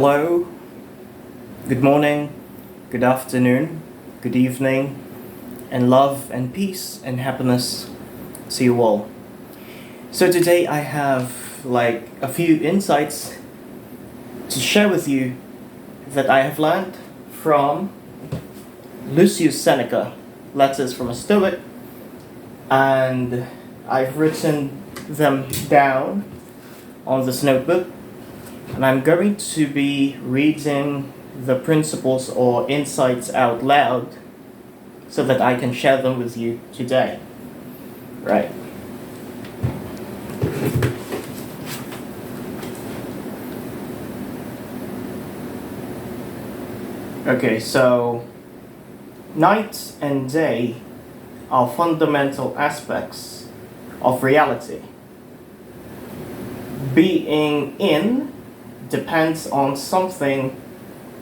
Hello, good morning, good afternoon, good evening, and love and peace and happiness to you all. So today I have a few insights to share with you that I have learned from Lucius Seneca, letters from a Stoic, and I've written them down on this notebook. And I'm going to be reading the principles or insights out loud so that I can share them with you today. Right. Okay, so night and day are fundamental aspects of reality. Being in depends on something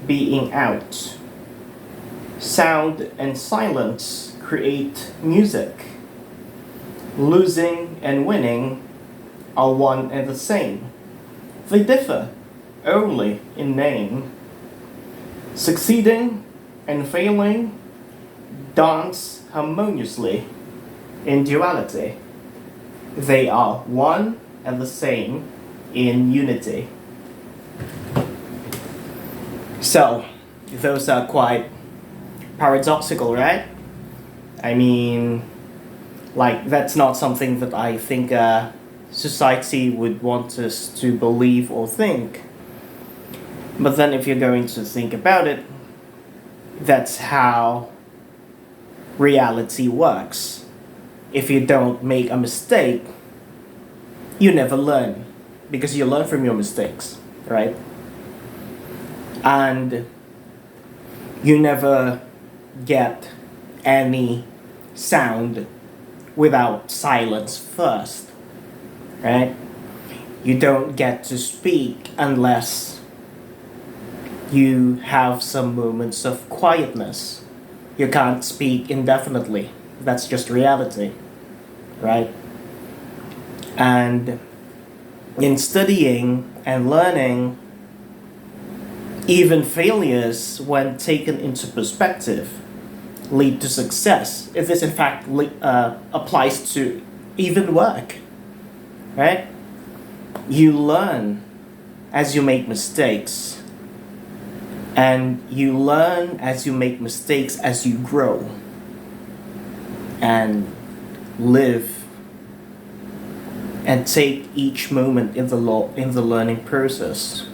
being out. Sound and silence create music. Losing and winning are one and the same. They differ only in name. Succeeding and failing dance harmoniously in duality. They are one and the same in unity. So, those are quite paradoxical, right? I mean, that's not something that I think society would want us to believe or think. But then if you're going to think about it, that's how reality works. If you don't make a mistake, you never learn, because you learn from your mistakes, right? And you never get any sound without silence first, right? You don't get to speak unless you have some moments of quietness. You can't speak indefinitely. That's just reality, right? And in studying and learning, even failures, when taken into perspective, lead to success. If this in fact applies to even work, right? You learn as you make mistakes, and you learn as you make mistakes as you grow and live and take each moment in the learning process.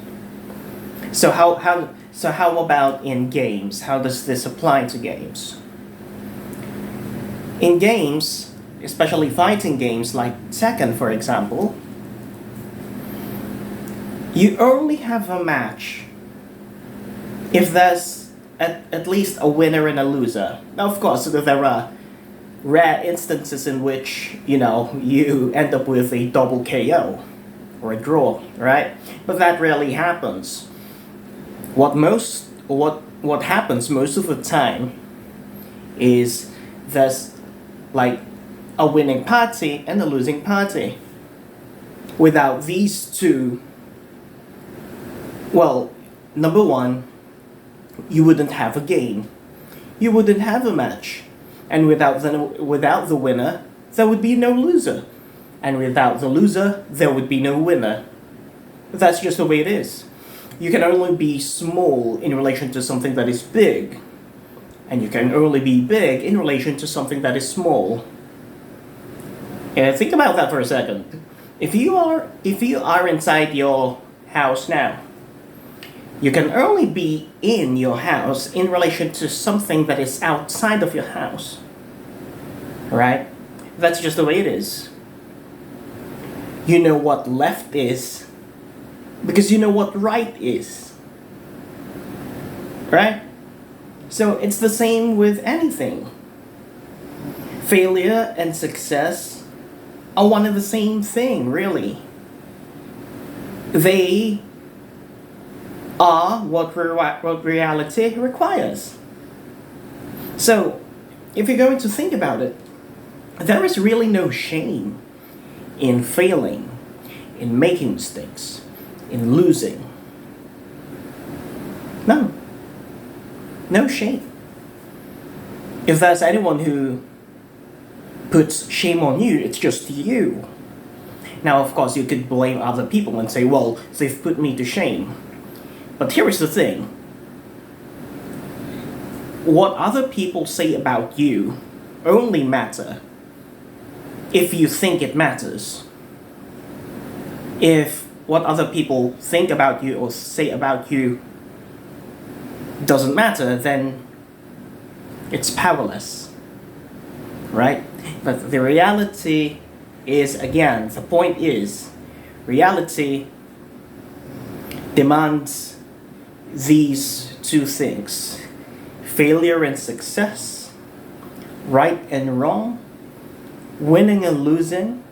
So how about in games? How does this apply to games? In games, especially fighting games like Tekken, for example, you only have a match if there's at least a winner and a loser. Now, of course, there are rare instances in which, you end up with a double KO or a draw, right? But that rarely happens. What happens most of the time is there's a winning party and a losing party. Without these two, well, number one, you wouldn't have a game. You wouldn't have a match. And without the winner, there would be no loser. And without the loser, there would be no winner. That's just the way it is. You can only be small in relation to something that is big. And you can only be big in relation to something that is small. Think about that for a second. If you are inside your house now, you can only be in your house in relation to something that is outside of your house. Right? That's just the way it is. You know what left is because you know what right is. Right? So it's the same with anything. Failure and success are one and the same thing, really. They are what reality requires. So, if you're going to think about it, there is really no shame in failing, in making mistakes, in losing. No. No shame. If there's anyone who puts shame on you, it's just you. Now, of course, you could blame other people and say, well, they've put me to shame. But here is the thing. What other people say about you only matter if you think it matters. If what other people think about you or say about you doesn't matter, then it's powerless, right? But the reality is, again, the point is, reality demands these two things: failure and success, right and wrong, winning and losing,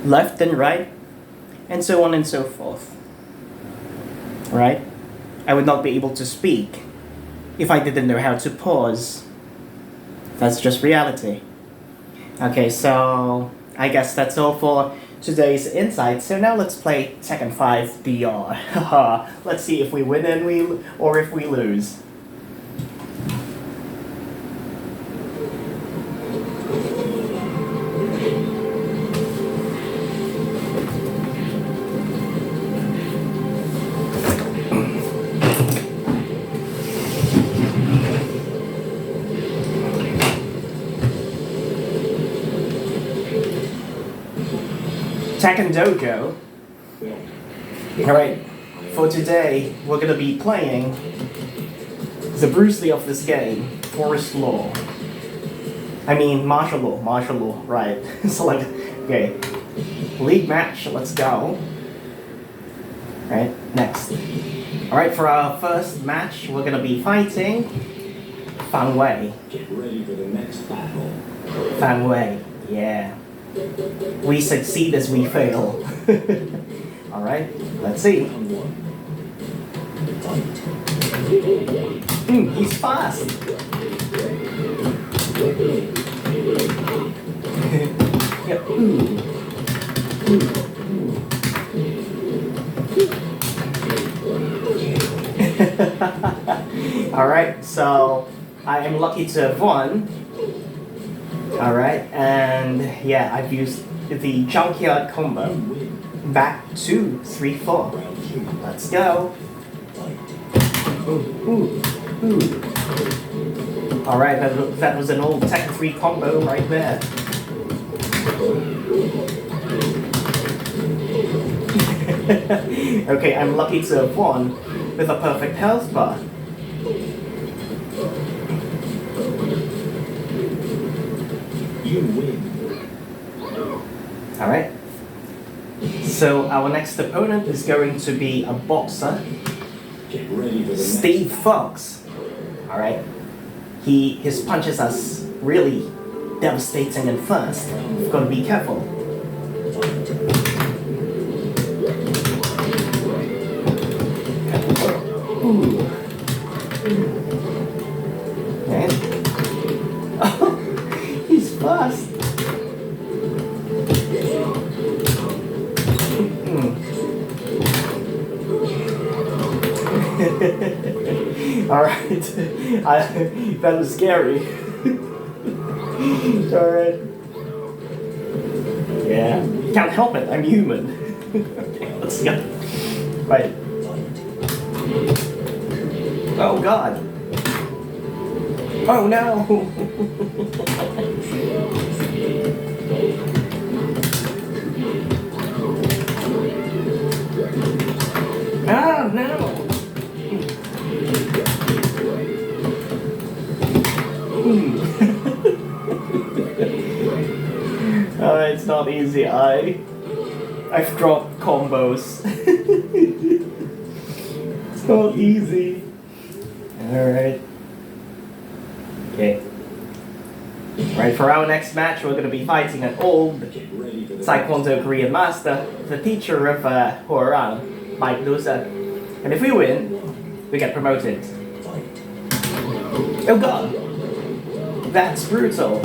left and right, and so on and so forth. Right? I would not be able to speak if I didn't know how to pause. That's just reality. Okay, so I guess that's all for today's insight. So now let's play Tekken 5 DR. Let's see if we win or if we lose. Tekken Dojo. Alright, for today, we're gonna be playing the Bruce Lee of this game, Forest Law. I mean, martial law, right. So like, okay, league match, let's go. Right, next. Alright, for our first match, we're gonna be fighting Fan Wei. Get ready for the next battle. Fan Wei, yeah. We succeed as we fail. Alright, let's see. He's fast. Yep. Alright, so I am lucky to have won. Alright, and yeah, I've used the junkyard combo. Back 2, 3, 4. Let's go. Alright, that was an old Tekken 3 combo right there. Okay, I'm lucky to have won with a perfect health bar. Alright. So our next opponent is going to be a boxer, Steve Fox. Alright. His punches are really devastating and fast. You've got to be careful. Okay. Oh, he's fast. Alright, that was scary. Alright. Yeah, can't help it, I'm human. Okay, let's go. Right. Oh god. Oh no! Oh no! Oh, it's not easy. I've dropped combos. It's not easy. Alright. Okay. Right, for our next match, we're going to be fighting an old Taekwondo Korean master, the teacher of Hwoarang, Mike Loser. And if we win, we get promoted. Oh god! That's brutal.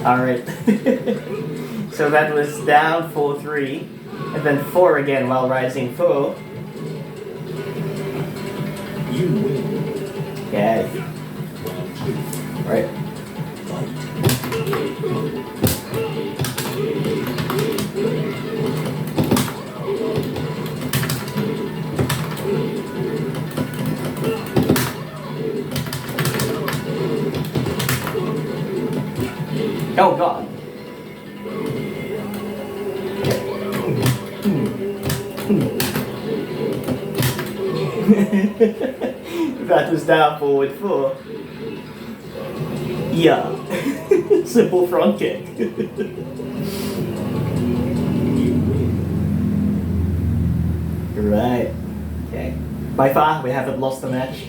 Alright. So that was down 4-3. And then 4 again while rising 4. You win. Okay. Right. Oh god. That was down forward 4. Yeah. Simple front kick. Right. Okay. By far, we haven't lost the match.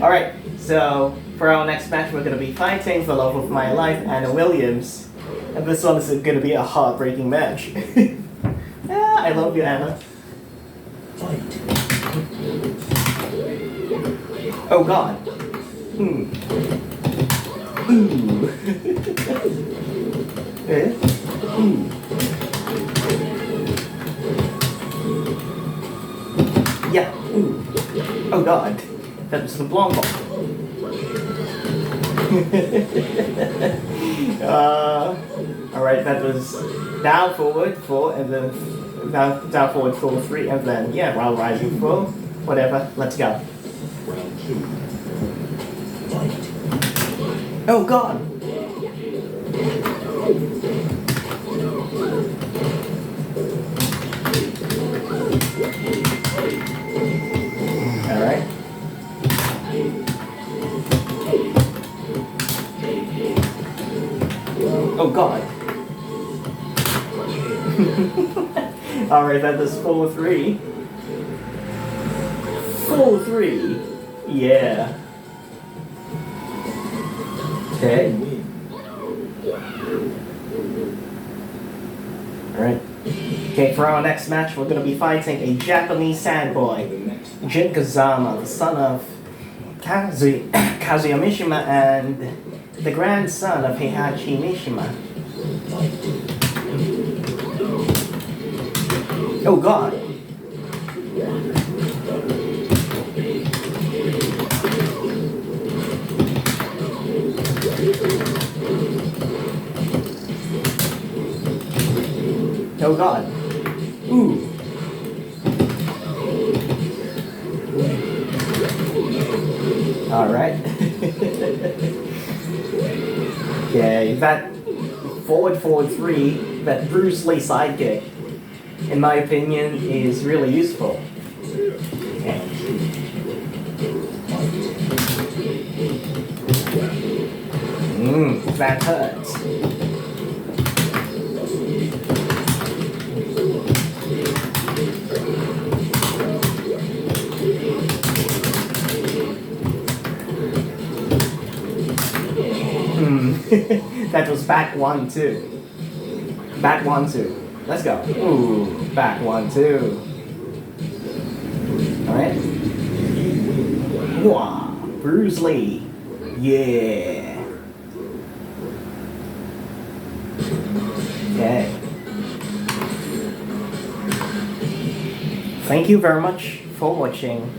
Alright, so for our next match, we're going to be fighting for love of my life, Anna Williams. And this one is going to be a heartbreaking match. I love you, Anna. Oh god. Ooh. Eh? Ooh. Yeah. Ooh. Oh god. That was the blonde ball. Alright, that was down forward 4 and then down forward 4-3 and then yeah, while rising 4. Whatever. Let's go. Round 2. Fight. Oh god. Alright. Oh god. Alright, that was 4-3. 4-3. Yeah. Okay. Alright. Okay, for our next match, we're going to be fighting a Japanese sandboy, Jin Kazama, the son of Kazuya Mishima and the grandson of Heihachi Mishima. Oh god. Oh god. Ooh. Alright. Okay, that forward 3, that Bruce Lee sidekick, in my opinion, is really useful. Okay. That hurts. That was back 1-2. Back 1-2. Let's go. Ooh, back 1-2. Alright. Wow. Bruce Lee. Yeah. Okay. Thank you very much for watching.